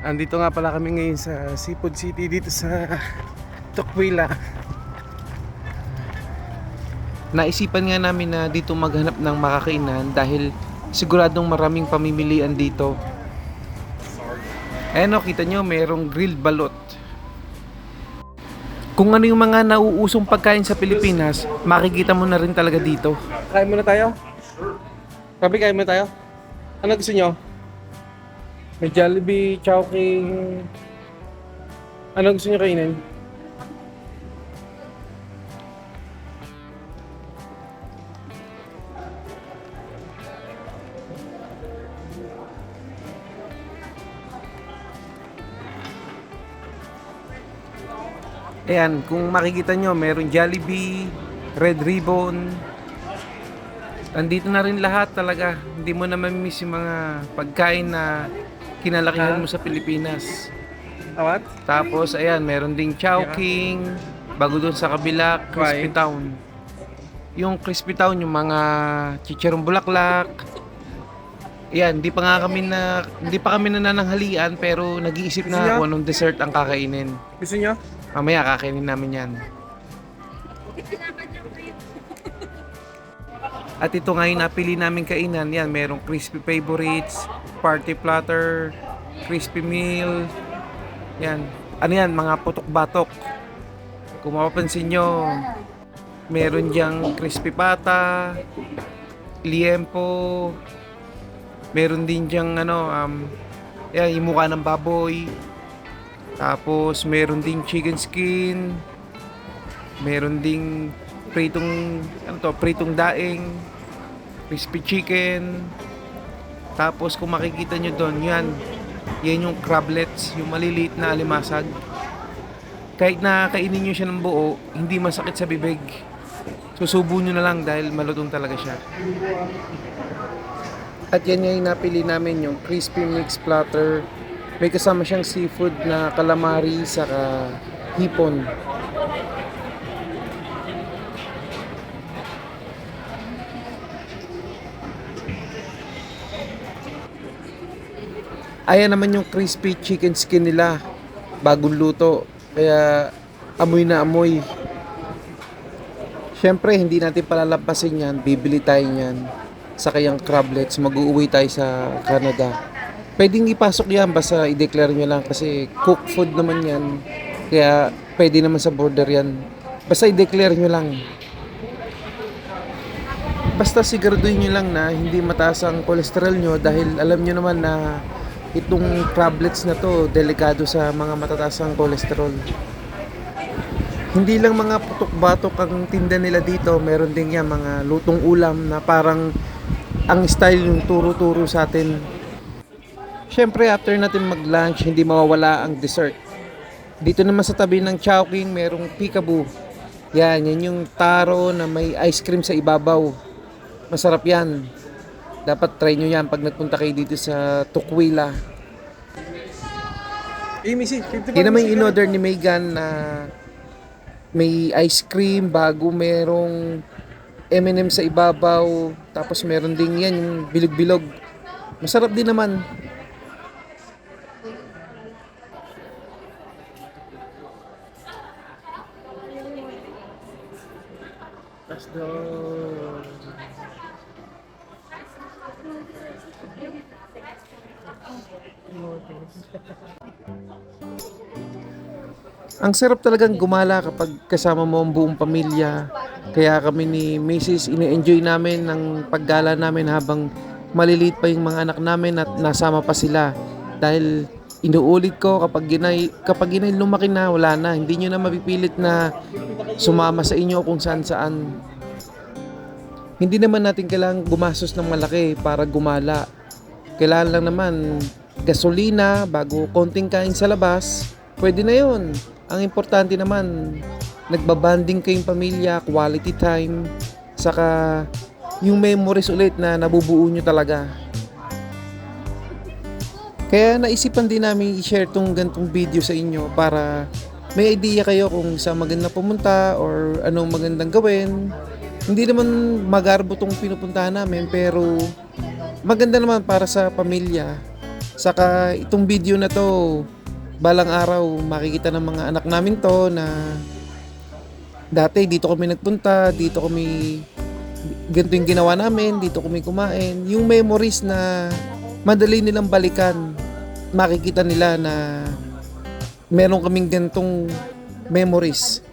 Andito nga pala kami ngayon sa Seafood City dito sa Tukwila. Naisipan nga namin na dito maghanap ng makakainan dahil siguradong maraming pamimilian dito. Ayan o, kita nyo, mayroong grilled balot. Kung ano yung mga nauusong pagkain sa Pilipinas, makikita mo na rin talaga dito. Kain muna tayo? Sabi, kain muna tayo? Ano gusto nyo? May Jollibee, Chowking. Ano gusto nyo kainin? Ayan, kung makikita nyo, meron Jollibee, Red Ribbon. Andito na rin lahat talaga. Hindi mo na mamimiss yung mga pagkain na kinalakihan mo sa Pilipinas. What? Tapos, ayan, meron ding Chowking. Bago doon sa kabila, Crispy Town. Yung Crispy Town, yung mga chicharong bulaklak. Ayan, hindi pa kami nanananghalian pero nag-iisip na ako anong dessert ang kakainin. Gusto nyo? Mamaya kakainin namin yan. At ito nga yung napili namin kainan. Yan, merong crispy favorites, party platter, crispy meal. Yan. Ano yan? Mga putok-batok. Kung mapapansin nyo, meron diyang crispy pata, liempo, meron din diyang yan, yung mukha ng baboy. Tapos meron ding chicken skin, meron ding pritong daing, crispy chicken. Tapos kung makikita nyo doon, yan yung crablets, yung maliliit na alimasag. Kahit na kainin nyo siya ng buo, hindi masakit sa bibig. Susubo nyo na lang dahil malutong talaga siya. At yan yung napili namin, yung crispy mix platter. May kasama siyang seafood na calamari saka hipon. Ayan naman yung crispy chicken skin nila. Bagong luto. Kaya amoy na amoy. Siyempre, hindi natin palalampasin yan. Bibili tayo yan. Saka yung crablets. Mag-uuwi tayo sa Canada. Pwedeng ipasok yan, basta i-declare nyo lang kasi cook food naman yan. Kaya pwede naman sa border yan. Basta i-declare nyo lang. Basta siguraduhin nyo lang na hindi mataas ang cholesterol nyo dahil alam nyo naman na itong crablets na to delikado sa mga matataas ang cholesterol. Hindi lang mga putok-batok ang tinda nila dito, meron din yan mga lutong ulam na parang ang style yung turo-turo sa atin. Siyempre, after natin mag-lunch, hindi mawawala ang dessert. Dito naman sa tabi ng Chowking, merong peekaboo. Yan yung taro na may ice cream sa ibabaw. Masarap yan. Dapat try nyo yan pag nagpunta kayo dito sa Tukwila. Yan naman yung in-order ni Megan na may ice cream, bago merong M&M sa ibabaw. Tapos meron din yan, yung bilog-bilog. Masarap din naman. Let's go. Ang sarap talagang gumala kapag kasama mo ang buong pamilya. Kaya kami ni Mrs. ini-enjoy namin ng paggala namin habang maliliit pa yung mga anak namin at nasama pa sila. Dahil inuulit ko kapag ginay lumaki na, wala na. Hindi nyo na mapipilit na sumama sa inyo kung saan-saan. Hindi naman natin kailangang gumastos ng malaki para gumala. Kailangan lang naman gasolina, bago konting kain sa labas, pwede na yun. Ang importante naman, nagbabanding kayong pamilya, quality time, saka yung memories ulit na nabubuo nyo talaga. Kaya naisipan din namin i-share tong gantong video sa inyo para may idea kayo kung saan maganda pumunta or anong magandang gawin. Hindi naman magarbo tong pinupuntahan namin pero maganda naman para sa pamilya. Saka itong video na to, balang araw makikita ng mga anak namin to na dati dito kami nagpunta, dito kami ganito yung ginawa namin, dito kami kumain. Yung memories na madali nilang balikan, makikita nila na meron kaming ganitong memories.